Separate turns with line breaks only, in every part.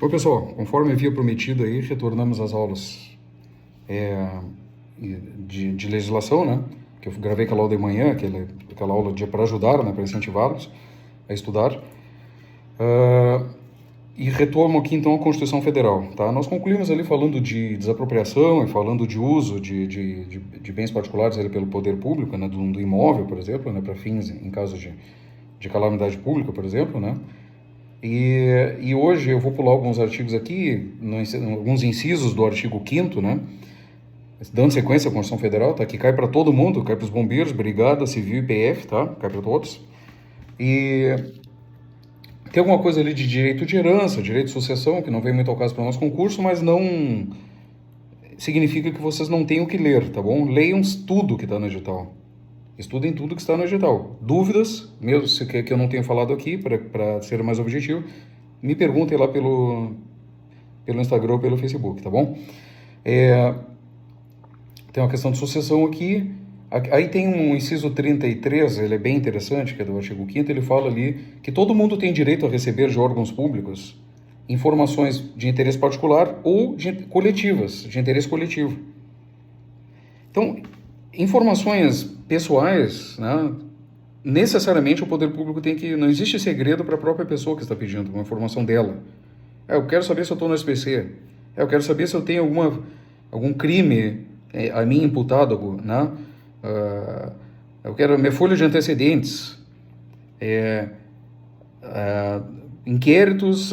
Oi, pessoal, conforme havia prometido aí, retornamos às aulas de legislação, né? Que eu gravei aquela aula de manhã, aquela aula para ajudar, né? Para incentivá-los a estudar. E retomo aqui então a Constituição Federal, tá? Nós concluímos ali falando de desapropriação e falando de uso de bens particulares ali pelo poder público, né? Do imóvel, por exemplo, né? Para fins em caso de calamidade pública, por exemplo, né? E hoje eu vou pular alguns artigos aqui, alguns incisos do artigo 5º, né? Dando sequência à Constituição Federal, tá? Que cai para todo mundo, cai para os bombeiros, Brigada Civil e PF, tá? Cai para todos. E tem alguma coisa ali de direito de herança, direito de sucessão, que não vem muito ao caso para o nosso concurso, mas não significa que vocês não tenham que ler, tá bom? Leiam tudo que está no edital. Estudem tudo que está no edital. Dúvidas, mesmo que eu não tenha falado aqui, para ser mais objetivo, me perguntem lá pelo Instagram ou pelo Facebook, tá bom? Tem uma questão de sucessão aqui. Aí tem um inciso 33, ele é bem interessante, que é do artigo 5º, ele fala ali que todo mundo tem direito a receber de órgãos públicos informações de interesse particular ou coletivas, de interesse coletivo. Então, informações pessoais, né, necessariamente o poder público tem que... Não existe segredo para a própria pessoa que está pedindo uma informação dela. Eu quero saber se eu estou no SPC. Eu quero saber se eu tenho algum crime a mim imputado, né? Eu quero minha folha de antecedentes, inquéritos,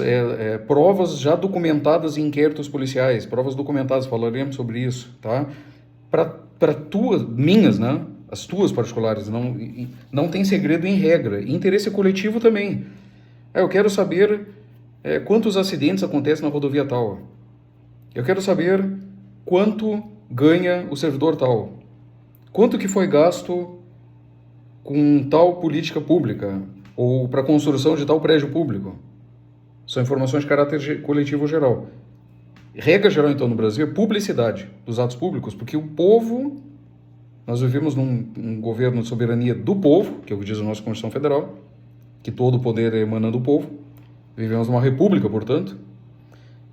provas já documentadas em inquéritos policiais, provas documentadas, falaremos sobre isso, tá? Para minhas, né? As tuas particulares, não tem segredo em regra. Interesse coletivo também. Eu quero saber quantos acidentes acontecem na rodovia tal. Eu quero saber quanto ganha o servidor tal. Quanto que foi gasto com tal política pública ou para a construção de tal prédio público. São informações de caráter coletivo geral. Regra geral, então, no Brasil é publicidade dos atos públicos, porque o povo... Nós vivemos num governo de soberania do povo, que é o que diz a nossa Constituição Federal, que todo o poder emana do povo. Vivemos numa república, portanto.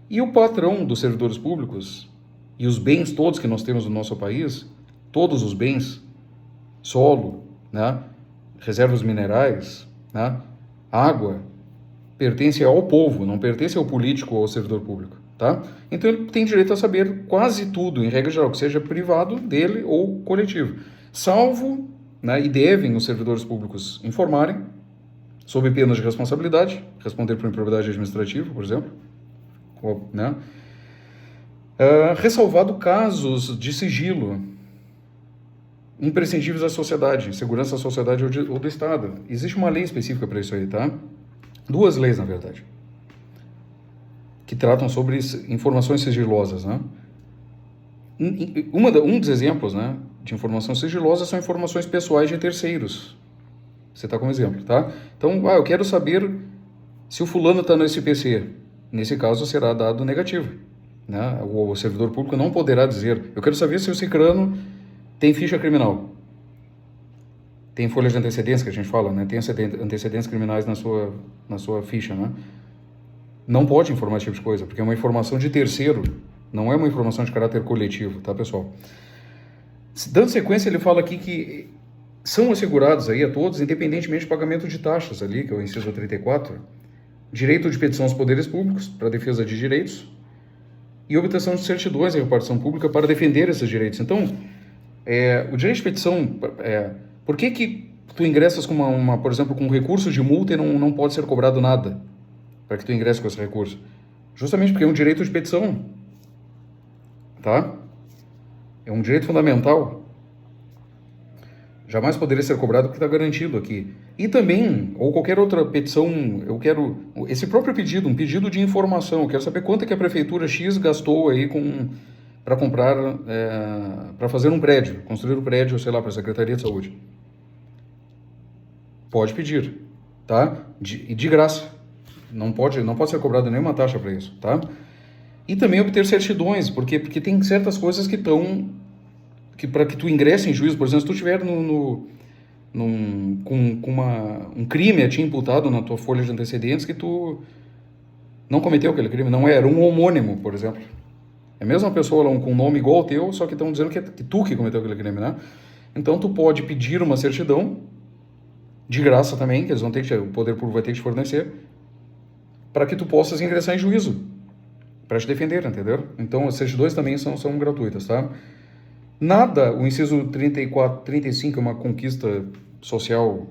E o patrão dos servidores públicos e os bens todos que nós temos no nosso país, todos os bens, solo, né, reservas minerais, né, água, pertence ao povo, não pertence ao político ou ao servidor público. Tá? Então ele tem direito a saber quase tudo, em regra geral, que seja privado dele ou coletivo. Salvo, né, e devem os servidores públicos informarem, sob pena de responsabilidade, responder por improbidade administrativa, por exemplo, né? Ressalvado casos de sigilo imprescindíveis à sociedade, segurança da sociedade ou do Estado. Existe uma lei específica para isso aí, tá? Duas leis, na verdade, que tratam sobre informações sigilosas, né? Um dos exemplos, né, de informação sigilosa são informações pessoais de terceiros. Você está como exemplo, tá? Então, eu quero saber se o fulano está no SPC. Nesse caso, será dado negativo, né? O servidor público não poderá dizer, eu quero saber se o cicrano tem ficha criminal. Tem folha de antecedentes, que a gente fala, né? Tem antecedentes criminais na sua ficha, né? Não pode informar esse tipo de coisa, porque é uma informação de terceiro, não é uma informação de caráter coletivo, tá, pessoal? Dando sequência, ele fala aqui que são assegurados aí a todos, independentemente do pagamento de taxas ali, que é o inciso 34, direito de petição aos poderes públicos para defesa de direitos e obtenção de certidões em repartição pública para defender esses direitos. Então, o direito de petição, por que tu ingressas com por exemplo, com um recurso de multa e não pode ser cobrado nada para que tu ingresse com esse recurso? Justamente porque é um direito de petição, tá? É um direito fundamental. Jamais poderia ser cobrado porque está garantido aqui. E também, ou qualquer outra petição, eu quero... Esse próprio pedido, um pedido de informação, eu quero saber quanto é que a prefeitura X gastou aí para comprar, para fazer um prédio, construir um prédio, sei lá, para a Secretaria de Saúde. Pode pedir, tá? E de graça. Não pode ser cobrada nenhuma taxa para isso, tá? E também obter certidões, porque tem certas coisas que estão... para que tu ingresse em juízo, por exemplo, se tu estiver com um crime a ti imputado na tua folha de antecedentes, que tu não cometeu aquele crime, não era um homônimo, por exemplo. É a mesma pessoa com um nome igual ao teu, só que estão dizendo que tu que cometeu aquele crime, né? Então tu pode pedir uma certidão, de graça também, que eles vão ter que, o poder público vai ter que te fornecer, para que tu possas ingressar em juízo, para te defender, entendeu? Então as certidões também são gratuitas, tá? Nada, o inciso 34, 35 é uma conquista social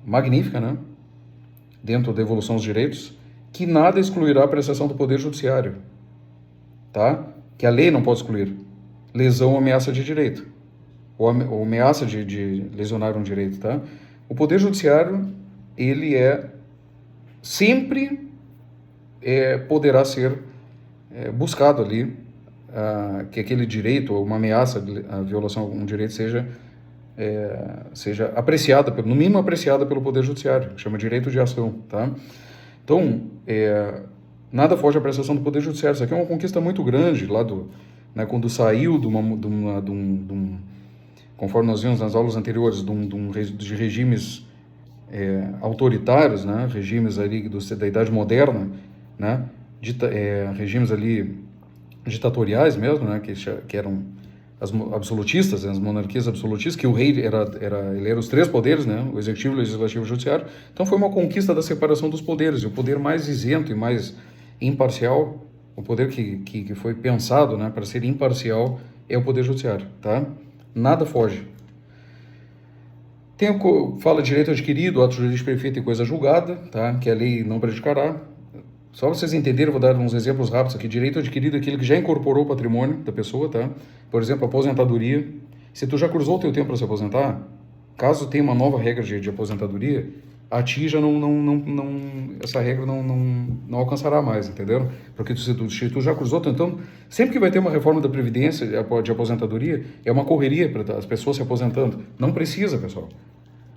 magnífica, né? Dentro da evolução dos direitos, que nada excluirá a prestação do poder judiciário, tá? Que a lei não pode excluir. Lesão ou ameaça de direito, ou ameaça de lesionar um direito, tá? O poder judiciário, ele sempre poderá ser buscado ali, que aquele direito, ou uma ameaça, a violação de um direito seja apreciada, no mínimo apreciada pelo Poder Judiciário, chama direito de ação, tá? Então, nada foge à prestação do Poder Judiciário. Isso aqui é uma conquista muito grande, lá né, quando saiu conforme nós vimos nas aulas anteriores, de regimes autoritários, né, regimes ali da Idade Moderna, né, regimes ali ditatoriais mesmo, né, que eram as absolutistas, as monarquias absolutistas, que o rei ele era os três poderes, né, o executivo, o legislativo e o judiciário. Então foi uma conquista da separação dos poderes, e o poder mais isento e mais imparcial, o poder que foi pensado, né, para ser imparcial, é o poder judiciário, tá? Nada foge. Fala direito adquirido, ato jurídico perfeito e coisa julgada, tá? Que a lei não prejudicará. Só para vocês entenderem, eu vou dar uns exemplos rápidos aqui. Direito adquirido é aquele que já incorporou o patrimônio da pessoa, tá? Por exemplo, aposentadoria. Se tu já cruzou o teu tempo para se aposentar, caso tenha uma nova regra de aposentadoria, a ti já essa regra não alcançará mais, entendeu? Porque se tu já cruzou, então, sempre que vai ter uma reforma da Previdência, de aposentadoria, é uma correria para as pessoas se aposentando. Não precisa, pessoal.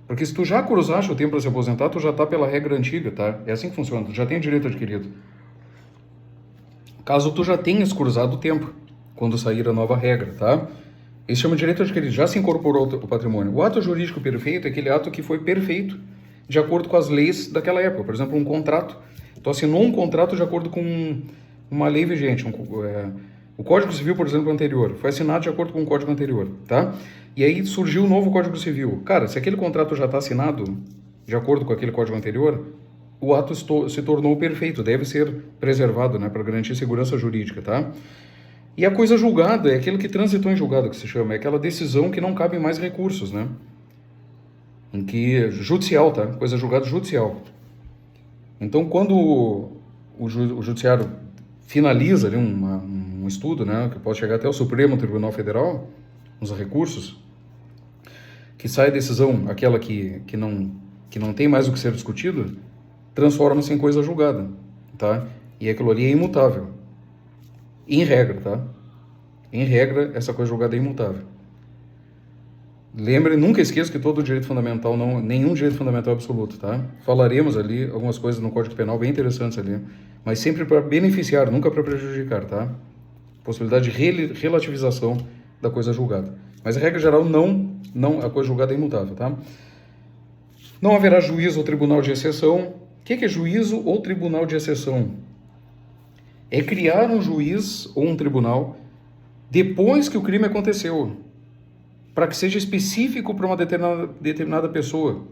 Porque se tu já cruzaste o tempo para se aposentar, tu já está pela regra antiga, tá? É assim que funciona, tu já tem direito adquirido. Caso tu já tenhas cruzado o tempo, quando sair a nova regra, tá? Isso chama de direito adquirido, já se incorporou o patrimônio. O ato jurídico perfeito é aquele ato que foi perfeito de acordo com as leis daquela época. Por exemplo, um contrato. Tu assinou um contrato de acordo com uma lei vigente. O Código Civil, por exemplo, anterior, foi assinado de acordo com o Código anterior, tá? E aí surgiu o novo Código Civil. Cara, se aquele contrato já está assinado de acordo com aquele Código anterior, o ato se tornou perfeito, deve ser preservado, né, para garantir segurança jurídica, tá? E a coisa julgada é aquilo que transitou em julgado, que se chama, é aquela decisão que não cabe mais recursos, né? Em que judicial, tá? Coisa julgada judicial. Então, quando o judiciário finaliza ali um estudo, né, que pode chegar até o Supremo Tribunal Federal, uns recursos, que sai a decisão, aquela que não tem mais o que ser discutido, transforma-se em coisa julgada, tá? E aquilo ali é imutável. Em regra, tá? Em regra, essa coisa julgada é imutável. Lembre, nunca esqueça que todo direito fundamental, nenhum direito fundamental é absoluto, tá? Falaremos ali algumas coisas no Código Penal bem interessantes ali, mas sempre para beneficiar, nunca para prejudicar, tá? Possibilidade de relativização da coisa julgada. Mas a regra geral, a coisa julgada é imutável, tá? Não haverá juízo ou tribunal de exceção. O que é juízo ou tribunal de exceção? É criar um juiz ou um tribunal depois que o crime aconteceu, para que seja específico para uma determinada pessoa.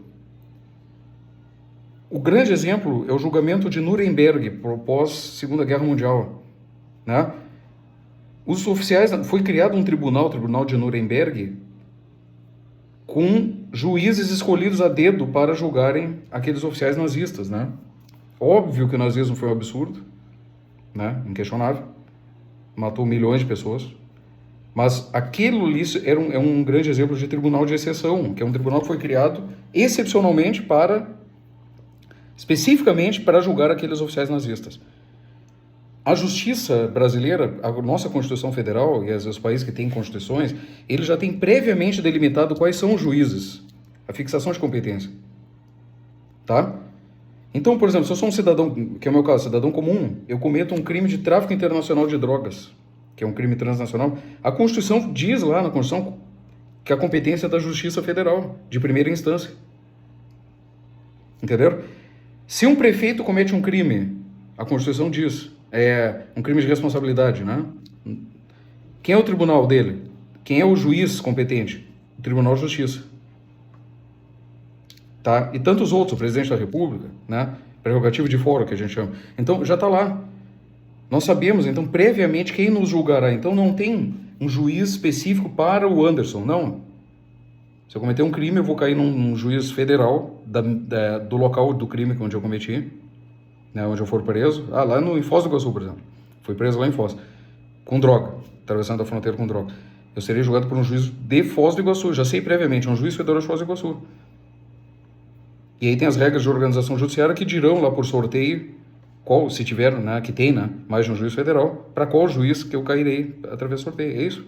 O grande exemplo é o julgamento de Nuremberg, pós Segunda Guerra Mundial, né? Os oficiais, foi criado um tribunal, o Tribunal de Nuremberg, com juízes escolhidos a dedo para julgarem aqueles oficiais nazistas, né? Óbvio que o nazismo foi um absurdo, né? Inquestionável, matou milhões de pessoas, mas aquilo ali é um grande exemplo de tribunal de exceção, que é um tribunal que foi criado excepcionalmente especificamente para julgar aqueles oficiais nazistas. A justiça brasileira, a nossa Constituição Federal e os países que têm constituições, eles já têm previamente delimitado quais são os juízes, a fixação de competência, tá? Então, por exemplo, se eu sou um cidadão, que é o meu caso, cidadão comum, eu cometo um crime de tráfico internacional de drogas, que é um crime transnacional, a Constituição diz lá na Constituição que a competência é da Justiça Federal, de primeira instância. Entenderam? Se um prefeito comete um crime A Constituição diz. É um crime de responsabilidade, né? Quem é o tribunal dele? Quem é o juiz competente? O Tribunal de Justiça. Tá? E tantos outros, o presidente da República, né? Prerrogativo de foro, que a gente chama. Então, já está lá. Nós sabemos, então, previamente, quem nos julgará. Então, não tem um juiz específico para o Anderson, não. Se eu cometer um crime, eu vou cair num juiz federal do local do crime onde eu cometi, né, onde eu for preso. Lá em Foz do Iguaçu, por exemplo. Fui preso lá em Foz, com droga, atravessando a fronteira com droga. Eu serei julgado por um juiz de Foz do Iguaçu, já sei previamente, é um juiz federal de Foz do Iguaçu. E aí tem as regras de organização judiciária que dirão lá por sorteio, qual, se tiver, né, que tem, né, mais de um juiz federal, para qual juiz que eu cairei através do sorteio, é isso?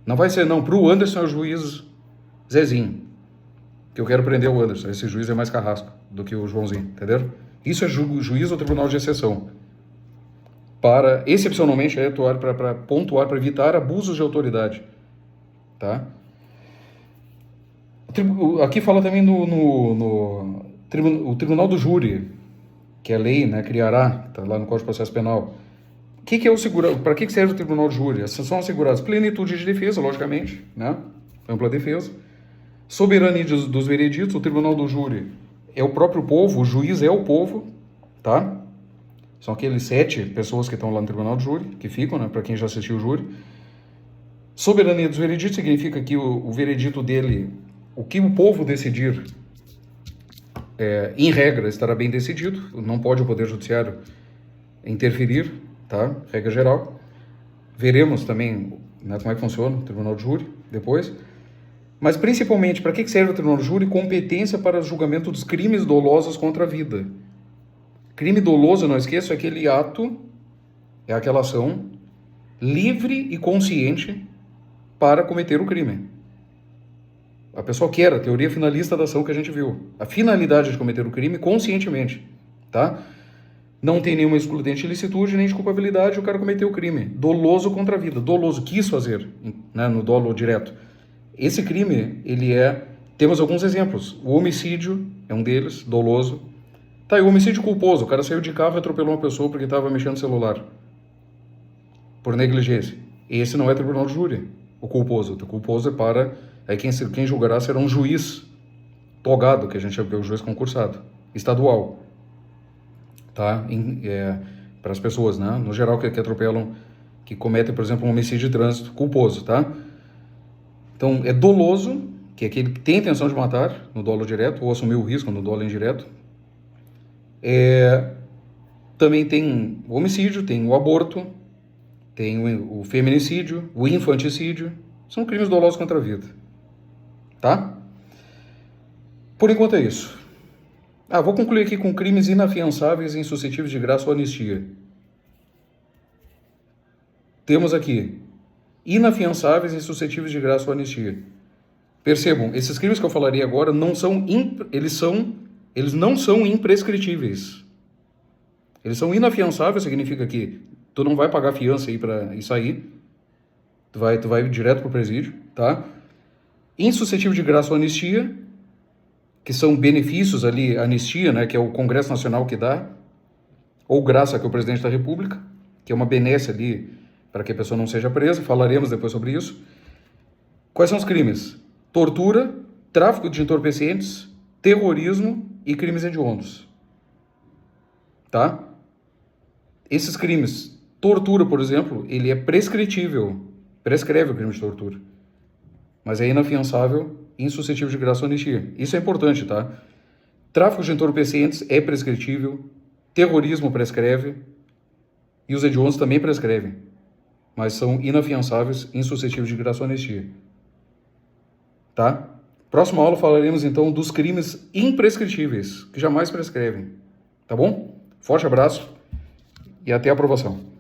Não vai ser, não, para o Anderson é o juiz Zezinho, que eu quero prender o Anderson, esse juiz é mais carrasco do que o Joãozinho, entenderam? Isso é juiz do tribunal de exceção, para, excepcionalmente, atuar para pontuar, para evitar abusos de autoridade, tá? Aqui fala também o Tribunal do Júri, que é lei, né, criará, está lá no Código de Processo Penal. Que é o segurado? Para que serve o Tribunal do Júri? São assegurados plenitude de defesa, logicamente, né, ampla defesa, soberania dos vereditos. O Tribunal do Júri é o próprio povo, o juiz é o povo, tá? São aqueles 7 pessoas que estão lá no Tribunal do Júri, que ficam, né, para quem já assistiu o júri. Soberania dos vereditos significa que o veredito dele, o que o povo decidir, em regra, estará bem decidido, não pode o Poder Judiciário interferir, tá? Regra geral. Veremos também, né, como é que funciona o Tribunal do Júri depois. Mas, principalmente, para que serve o Tribunal do Júri? Competência para julgamento dos crimes dolosos contra a vida. Crime doloso, não esqueça, é aquele ato, é aquela ação livre e consciente para cometer o crime. A pessoa quer, a teoria finalista da ação que a gente viu. A finalidade de cometer o crime conscientemente, tá? Não tem nenhuma excludente de ilicitude nem de culpabilidade, o cara cometeu o crime. Doloso contra a vida. Doloso, quis fazer, né, no dolo direto. Esse crime, ele é... Temos alguns exemplos. O homicídio é um deles, doloso. Tá, e o homicídio culposo. O cara saiu de carro e atropelou uma pessoa porque estava mexendo no celular. Por negligência. Esse não é tribunal de júri, o culposo. O culposo é para... Aí quem julgará será um juiz togado, que a gente chama de juiz concursado, estadual, tá? Para as pessoas, né? No geral, que atropelam, que cometem, por exemplo, um homicídio de trânsito culposo, tá? Então, é doloso, que é aquele que tem intenção de matar no dolo direto, ou assumir o risco no dolo indireto. Também tem o homicídio, tem o aborto, tem o feminicídio, o infanticídio. São crimes dolosos contra a vida. Tá? Por enquanto é isso. Vou concluir aqui com crimes inafiançáveis e insuscetíveis de graça ou anistia. Temos aqui inafiançáveis e insuscetíveis de graça ou anistia. Percebam, esses crimes que eu falaria agora não são eles não são imprescritíveis. Eles são inafiançáveis, significa que tu não vai pagar fiança aí para sair. Tu vai direto pro presídio, tá? Insuscetível de graça ou anistia, que são benefícios ali, anistia, né, que é o Congresso Nacional que dá, ou graça, que é o Presidente da República, que é uma benesse ali para que a pessoa não seja presa. Falaremos depois sobre isso. Quais são os crimes? Tortura, tráfico de entorpecentes, terrorismo e crimes hediondos. Tá? Esses crimes, tortura, por exemplo, ele é prescritível, prescreve o crime de tortura, mas é inafiançável, insuscetível de graça ou anistia. Isso é importante, tá? Tráfico de entorpecentes é prescritível, terrorismo prescreve e os hediondos também prescrevem, mas são inafiançáveis, insuscetíveis de graça ou anistia. Tá? Próxima aula falaremos então dos crimes imprescritíveis, que jamais prescrevem. Tá bom? Forte abraço e até a aprovação.